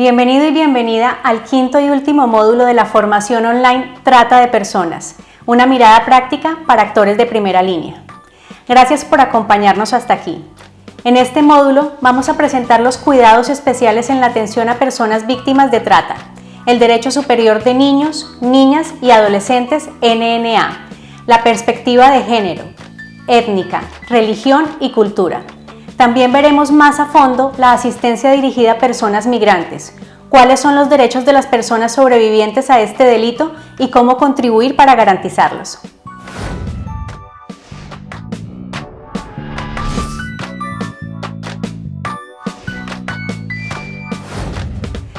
Bienvenido y bienvenida al quinto y último módulo de la formación online Trata de Personas, una mirada práctica para actores de primera línea. Gracias por acompañarnos hasta aquí. En este módulo vamos a presentar los cuidados especiales en la atención a personas víctimas de trata, el Derecho Superior de Niños, Niñas y Adolescentes NNA, la perspectiva de género, étnica, religión y cultura. También veremos más a fondo la asistencia dirigida a personas migrantes, cuáles son los derechos de las personas sobrevivientes a este delito y cómo contribuir para garantizarlos.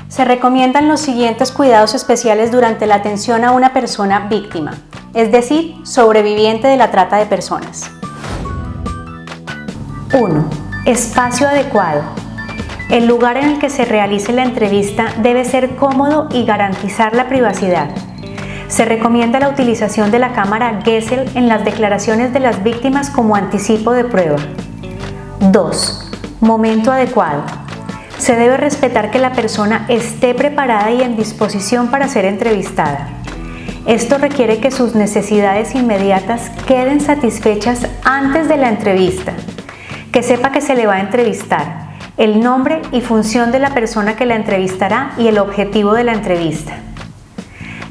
Se recomiendan los siguientes cuidados especiales durante la atención a una persona víctima, es decir, sobreviviente de la trata de personas. 1. Espacio adecuado. El lugar en el que se realice la entrevista debe ser cómodo y garantizar la privacidad. Se recomienda la utilización de la cámara Gesell en las declaraciones de las víctimas como anticipo de prueba. 2. Momento adecuado. Se debe respetar que la persona esté preparada y en disposición para ser entrevistada. Esto requiere que sus necesidades inmediatas queden satisfechas antes de la entrevista. Que sepa que se le va a entrevistar, el nombre y función de la persona que la entrevistará y el objetivo de la entrevista.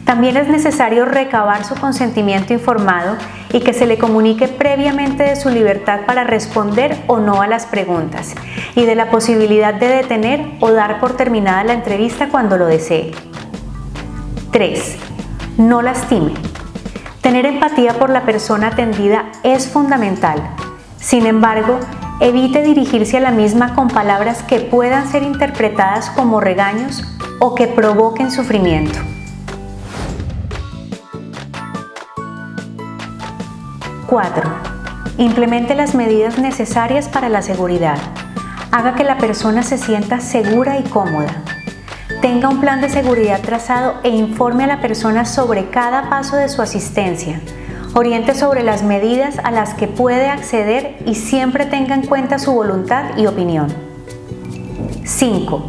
También es necesario recabar su consentimiento informado y que se le comunique previamente de su libertad para responder o no a las preguntas y de la posibilidad de detener o dar por terminada la entrevista cuando lo desee. 3. No lastime. Tener empatía por la persona atendida es fundamental. Sin embargo, evite dirigirse a la misma con palabras que puedan ser interpretadas como regaños o que provoquen sufrimiento. 4. Implemente las medidas necesarias para la seguridad. Haga que la persona se sienta segura y cómoda. Tenga un plan de seguridad trazado e informe a la persona sobre cada paso de su asistencia. Oriente sobre las medidas a las que puede acceder y siempre tenga en cuenta su voluntad y opinión. 5.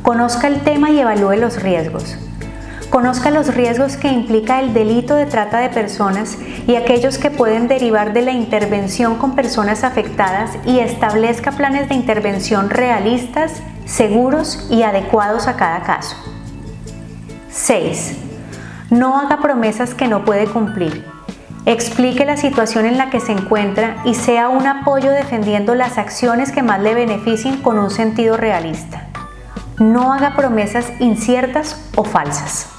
Conozca el tema y evalúe los riesgos. Conozca los riesgos que implica el delito de trata de personas y aquellos que pueden derivar de la intervención con personas afectadas y establezca planes de intervención realistas, seguros y adecuados a cada caso. 6. No haga promesas que no puede cumplir. Explique la situación en la que se encuentra y sea un apoyo defendiendo las acciones que más le beneficien con un sentido realista. No haga promesas inciertas o falsas.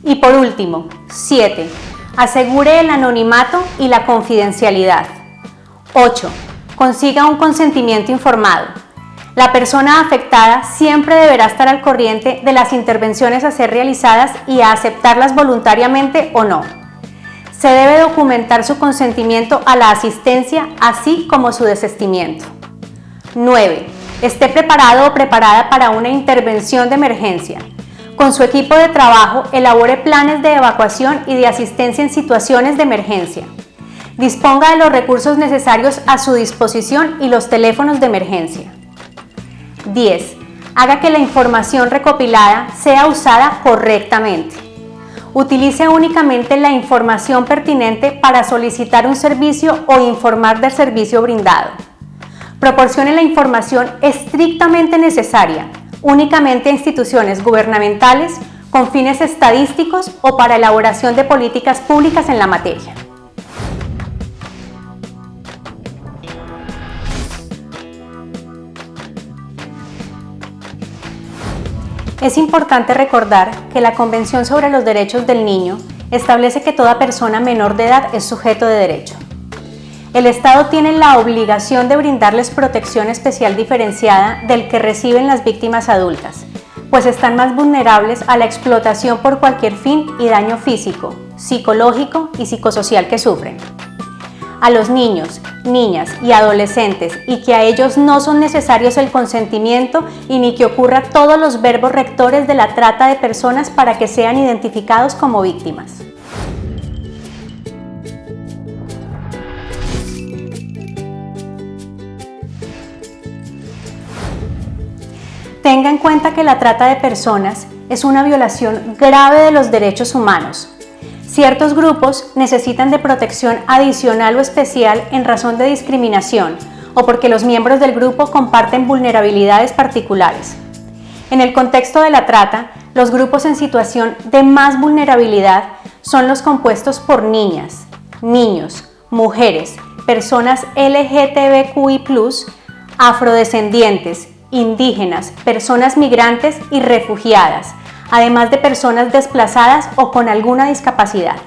Y por último, 7. Asegure el anonimato y la confidencialidad. 8. Consiga un consentimiento informado. La persona afectada siempre deberá estar al corriente de las intervenciones a ser realizadas y a aceptarlas voluntariamente o no. Se debe documentar su consentimiento a la asistencia, así como su desistimiento. 9. Esté preparado o preparada para una intervención de emergencia. Con su equipo de trabajo, elabore planes de evacuación y de asistencia en situaciones de emergencia. Disponga de los recursos necesarios a su disposición y los teléfonos de emergencia. 10. Haga que la información recopilada sea usada correctamente. Utilice únicamente la información pertinente para solicitar un servicio o informar del servicio brindado. Proporcione la información estrictamente necesaria, únicamente a instituciones gubernamentales con fines estadísticos o para elaboración de políticas públicas en la materia. Es importante recordar que la Convención sobre los Derechos del Niño establece que toda persona menor de edad es sujeto de derecho. El Estado tiene la obligación de brindarles protección especial diferenciada del que reciben las víctimas adultas, pues están más vulnerables a la explotación por cualquier fin y daño físico, psicológico y psicosocial que sufren. A los niños, niñas y adolescentes y que a ellos no son necesarios el consentimiento y ni que ocurra todos los verbos rectores de la trata de personas para que sean identificados como víctimas. Tenga en cuenta que la trata de personas es una violación grave de los derechos humanos. Ciertos grupos necesitan de protección adicional o especial en razón de discriminación o porque los miembros del grupo comparten vulnerabilidades particulares. En el contexto de la trata, los grupos en situación de más vulnerabilidad son los compuestos por niñas, niños, mujeres, personas LGTBQI+, afrodescendientes, indígenas, personas migrantes y refugiadas, además de personas desplazadas o con alguna discapacidad.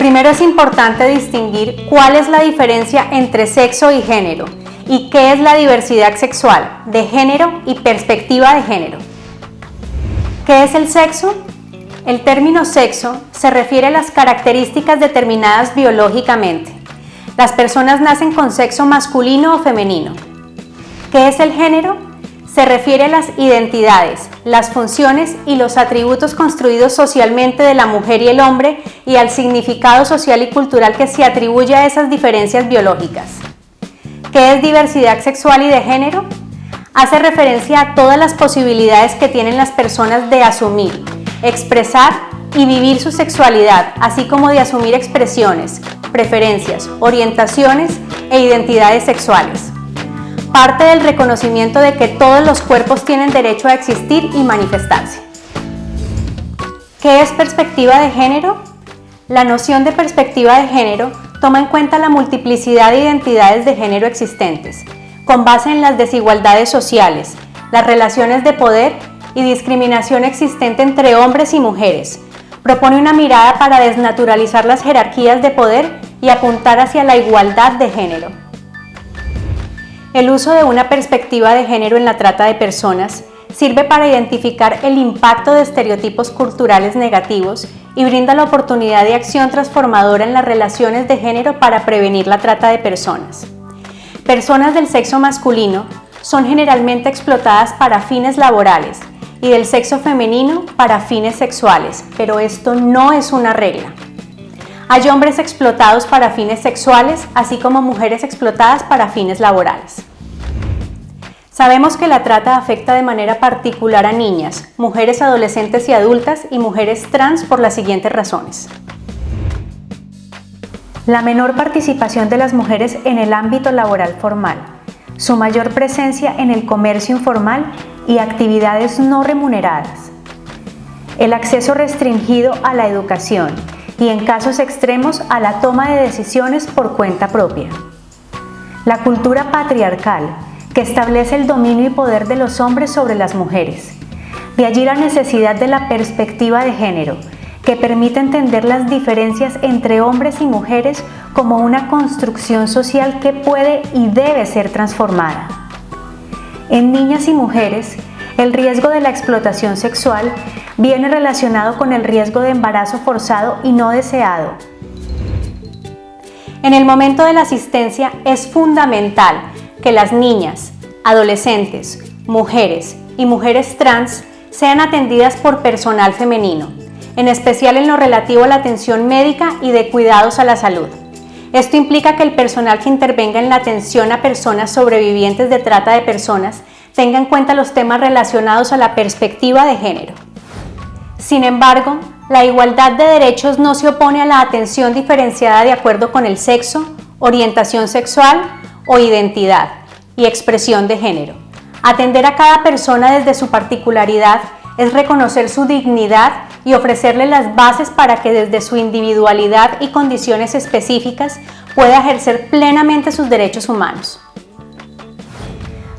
Primero es importante distinguir cuál es la diferencia entre sexo y género y qué es la diversidad sexual, de género y perspectiva de género. ¿Qué es el sexo? El término sexo se refiere a las características determinadas biológicamente. Las personas nacen con sexo masculino o femenino. ¿Qué es el género? Se refiere a las identidades, las funciones y los atributos construidos socialmente de la mujer y el hombre y al significado social y cultural que se atribuye a esas diferencias biológicas. ¿Qué es diversidad sexual y de género? Hace referencia a todas las posibilidades que tienen las personas de asumir, expresar y vivir su sexualidad, así como de asumir expresiones, preferencias, orientaciones e identidades sexuales. Parte del reconocimiento de que todos los cuerpos tienen derecho a existir y manifestarse. ¿Qué es perspectiva de género? La noción de perspectiva de género toma en cuenta la multiplicidad de identidades de género existentes, con base en las desigualdades sociales, las relaciones de poder y discriminación existente entre hombres y mujeres. Propone una mirada para desnaturalizar las jerarquías de poder y apuntar hacia la igualdad de género. El uso de una perspectiva de género en la trata de personas sirve para identificar el impacto de estereotipos culturales negativos y brinda la oportunidad de acción transformadora en las relaciones de género para prevenir la trata de personas. Personas del sexo masculino son generalmente explotadas para fines laborales y del sexo femenino para fines sexuales, pero esto no es una regla. Hay hombres explotados para fines sexuales, así como mujeres explotadas para fines laborales. Sabemos que la trata afecta de manera particular a niñas, mujeres adolescentes y adultas y mujeres trans por las siguientes razones. La menor participación de las mujeres en el ámbito laboral formal, su mayor presencia en el comercio informal y actividades no remuneradas, el acceso restringido a la educación y en casos extremos a la toma de decisiones por cuenta propia. La cultura patriarcal, que establece el dominio y poder de los hombres sobre las mujeres. De allí la necesidad de la perspectiva de género, que permite entender las diferencias entre hombres y mujeres como una construcción social que puede y debe ser transformada. En niñas y mujeres, el riesgo de la explotación sexual viene relacionado con el riesgo de embarazo forzado y no deseado. En el momento de la asistencia es fundamental que las niñas, adolescentes, mujeres y mujeres trans sean atendidas por personal femenino, en especial en lo relativo a la atención médica y de cuidados a la salud. Esto implica que el personal que intervenga en la atención a personas sobrevivientes de trata de personas tenga en cuenta los temas relacionados a la perspectiva de género. Sin embargo, la igualdad de derechos no se opone a la atención diferenciada de acuerdo con el sexo, orientación sexual o identidad y expresión de género. Atender a cada persona desde su particularidad es reconocer su dignidad y ofrecerle las bases para que desde su individualidad y condiciones específicas pueda ejercer plenamente sus derechos humanos.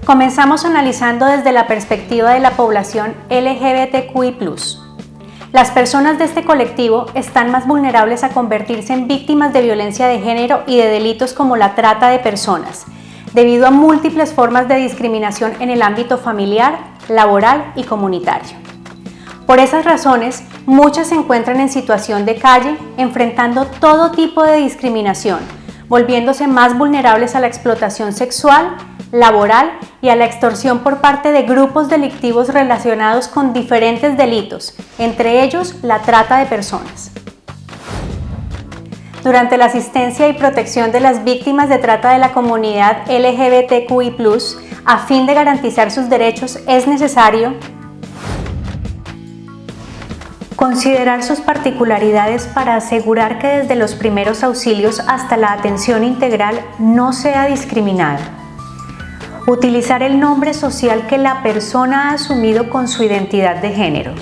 Comenzamos analizando desde la perspectiva de la población LGBTQI+. Las personas de este colectivo están más vulnerables a convertirse en víctimas de violencia de género y de delitos como la trata de personas, debido a múltiples formas de discriminación en el ámbito familiar, laboral y comunitario. Por esas razones, muchas se encuentran en situación de calle, enfrentando todo tipo de discriminación, volviéndose más vulnerables a la explotación sexual, laboral y a la extorsión por parte de grupos delictivos relacionados con diferentes delitos, entre ellos la trata de personas. Durante la asistencia y protección de las víctimas de trata de la comunidad LGBTQI+, a fin de garantizar sus derechos, es necesario considerar sus particularidades para asegurar que desde los primeros auxilios hasta la atención integral no sea discriminada. Utilizar el nombre social que la persona ha asumido con su identidad de género.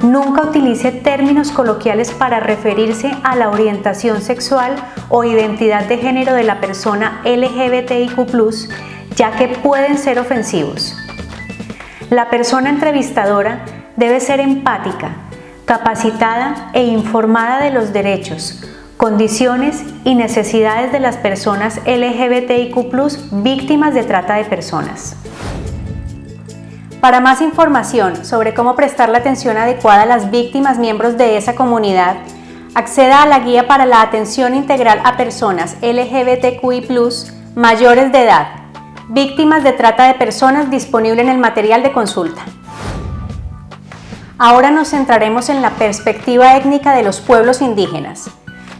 Nunca utilice términos coloquiales para referirse a la orientación sexual o identidad de género de la persona LGBTIQ+, ya que pueden ser ofensivos. La persona entrevistadora debe ser empática, capacitada e informada de los derechos, condiciones y necesidades de las personas LGBTIQ+, víctimas de trata de personas. Para más información sobre cómo prestar la atención adecuada a las víctimas miembros de esa comunidad, acceda a la Guía para la Atención Integral a Personas LGBTQI+, mayores de edad, víctimas de trata de personas, disponible en el material de consulta. Ahora nos centraremos en la perspectiva étnica de los pueblos indígenas.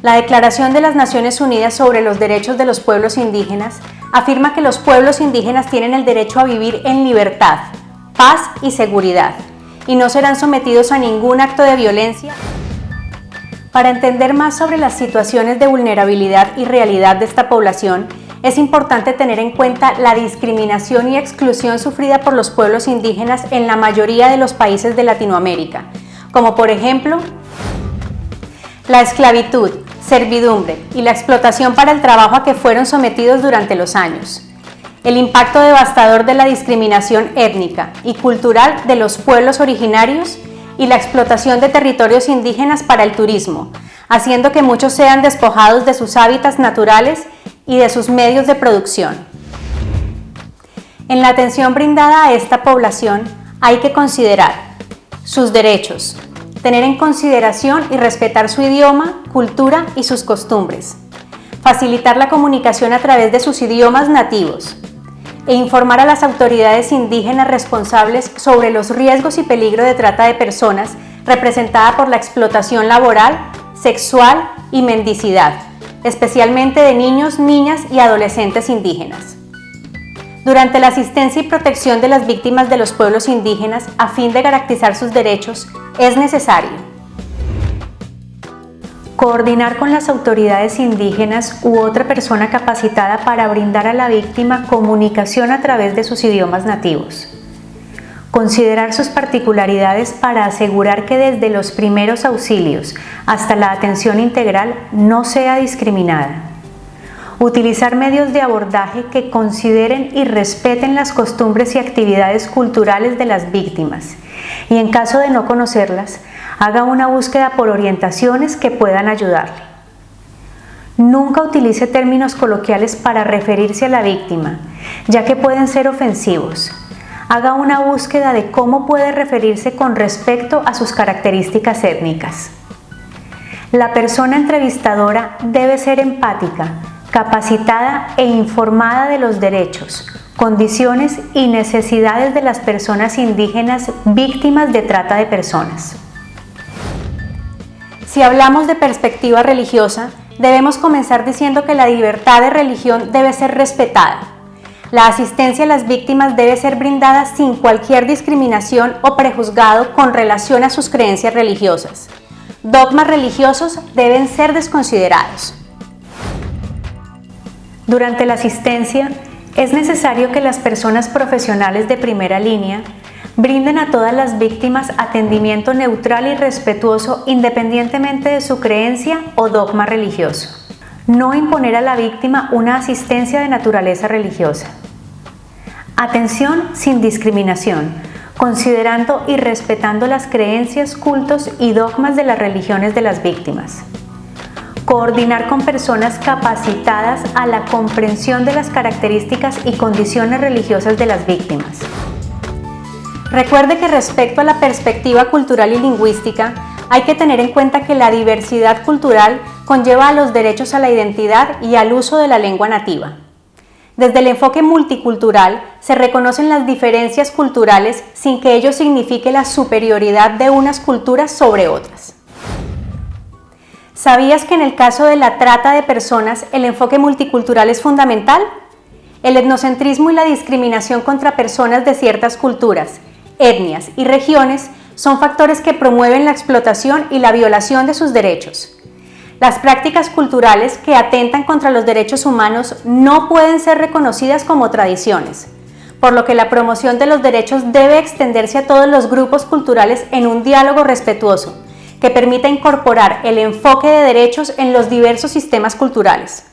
La Declaración de las Naciones Unidas sobre los Derechos de los Pueblos Indígenas afirma que los pueblos indígenas tienen el derecho a vivir en libertad, paz y seguridad, y no serán sometidos a ningún acto de violencia. Para entender más sobre las situaciones de vulnerabilidad y realidad de esta población, es importante tener en cuenta la discriminación y exclusión sufrida por los pueblos indígenas en la mayoría de los países de Latinoamérica, como por ejemplo, la esclavitud, servidumbre y la explotación para el trabajo a que fueron sometidos durante los años, el impacto devastador de la discriminación étnica y cultural de los pueblos originarios y la explotación de territorios indígenas para el turismo, haciendo que muchos sean despojados de sus hábitats naturales y de sus medios de producción. En la atención brindada a esta población hay que considerar sus derechos, tener en consideración y respetar su idioma, cultura y sus costumbres, facilitar la comunicación a través de sus idiomas nativos e informar a las autoridades indígenas responsables sobre los riesgos y peligro de trata de personas representada por la explotación laboral, sexual y mendicidad, especialmente de niños, niñas y adolescentes indígenas. Durante la asistencia y protección de las víctimas de los pueblos indígenas, a fin de garantizar sus derechos, es necesario coordinar con las autoridades indígenas u otra persona capacitada para brindar a la víctima comunicación a través de sus idiomas nativos. Considerar sus particularidades para asegurar que desde los primeros auxilios hasta la atención integral no sea discriminada. Utilizar medios de abordaje que consideren y respeten las costumbres y actividades culturales de las víctimas y, en caso de no conocerlas, haga una búsqueda por orientaciones que puedan ayudarle. Nunca utilice términos coloquiales para referirse a la víctima, ya que pueden ser ofensivos. Haga una búsqueda de cómo puede referirse con respecto a sus características étnicas. La persona entrevistadora debe ser empática, capacitada e informada de los derechos, condiciones y necesidades de las personas indígenas víctimas de trata de personas. Si hablamos de perspectiva religiosa, debemos comenzar diciendo que la libertad de religión debe ser respetada. La asistencia a las víctimas debe ser brindada sin cualquier discriminación o prejuzgado con relación a sus creencias religiosas. Dogmas religiosos deben ser desconsiderados. Durante la asistencia, es necesario que las personas profesionales de primera línea brinden a todas las víctimas atendimiento neutral y respetuoso independientemente de su creencia o dogma religioso. No imponer a la víctima una asistencia de naturaleza religiosa. Atención sin discriminación, considerando y respetando las creencias, cultos y dogmas de las religiones de las víctimas. Coordinar con personas capacitadas a la comprensión de las características y condiciones religiosas de las víctimas. Recuerde que respecto a la perspectiva cultural y lingüística, hay que tener en cuenta que la diversidad cultural conlleva a los derechos a la identidad y al uso de la lengua nativa. Desde el enfoque multicultural, se reconocen las diferencias culturales sin que ello signifique la superioridad de unas culturas sobre otras. ¿Sabías que en el caso de la trata de personas, el enfoque multicultural es fundamental? El etnocentrismo y la discriminación contra personas de ciertas culturas, etnias y regiones son factores que promueven la explotación y la violación de sus derechos. Las prácticas culturales que atentan contra los derechos humanos no pueden ser reconocidas como tradiciones, por lo que la promoción de los derechos debe extenderse a todos los grupos culturales en un diálogo respetuoso, que permita incorporar el enfoque de derechos en los diversos sistemas culturales.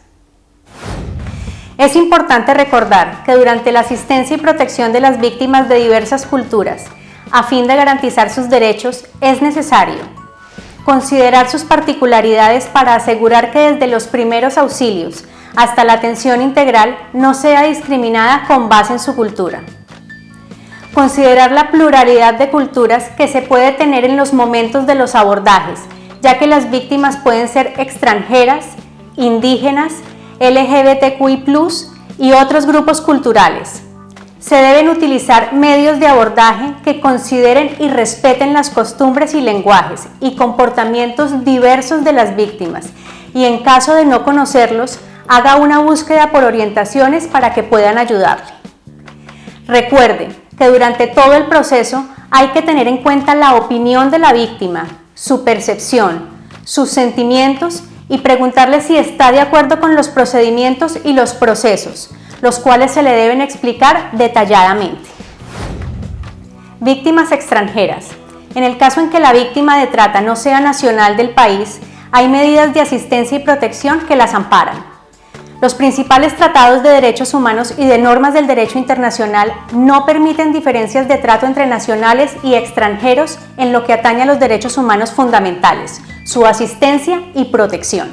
Es importante recordar que durante la asistencia y protección de las víctimas de diversas culturas, a fin de garantizar sus derechos, es necesario considerar sus particularidades para asegurar que desde los primeros auxilios hasta la atención integral no sea discriminada con base en su cultura. Considerar la pluralidad de culturas que se puede tener en los momentos de los abordajes, ya que las víctimas pueden ser extranjeras, indígenas, LGBTQI+, y otros grupos culturales. Se deben utilizar medios de abordaje que consideren y respeten las costumbres y lenguajes y comportamientos diversos de las víctimas, y en caso de no conocerlos, haga una búsqueda por orientaciones para que puedan ayudarle. Recuerde que durante todo el proceso hay que tener en cuenta la opinión de la víctima, su percepción, sus sentimientos y preguntarle si está de acuerdo con los procedimientos y los procesos, los cuales se le deben explicar detalladamente. Víctimas extranjeras. En el caso en que la víctima de trata no sea nacional del país, hay medidas de asistencia y protección que las amparan. Los principales tratados de derechos humanos y de normas del derecho internacional no permiten diferencias de trato entre nacionales y extranjeros en lo que atañe a los derechos humanos fundamentales, su asistencia y protección.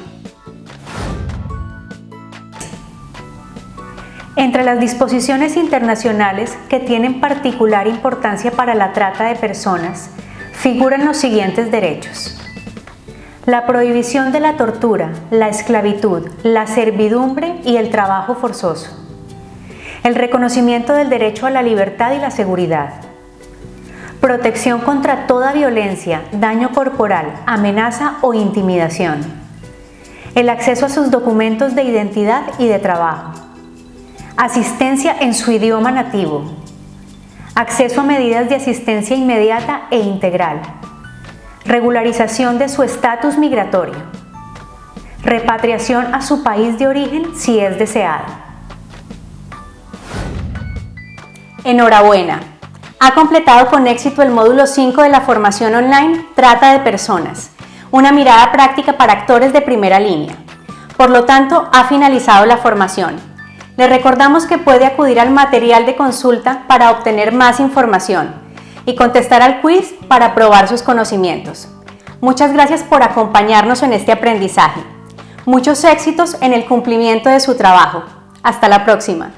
Entre las disposiciones internacionales que tienen particular importancia para la trata de personas, figuran los siguientes derechos: la prohibición de la tortura, la esclavitud, la servidumbre y el trabajo forzoso. El reconocimiento del derecho a la libertad y la seguridad. Protección contra toda violencia, daño corporal, amenaza o intimidación. El acceso a sus documentos de identidad y de trabajo. Asistencia en su idioma nativo. Acceso a medidas de asistencia inmediata e integral. Regularización de su estatus migratorio. Repatriación a su país de origen si es deseado. Enhorabuena. Ha completado con éxito el módulo 5 de la formación online Trata de Personas, una mirada práctica para actores de primera línea. Por lo tanto, ha finalizado la formación. Le recordamos que puede acudir al material de consulta para obtener más información y contestar al quiz para probar sus conocimientos. Muchas gracias por acompañarnos en este aprendizaje. Muchos éxitos en el cumplimiento de su trabajo. Hasta la próxima.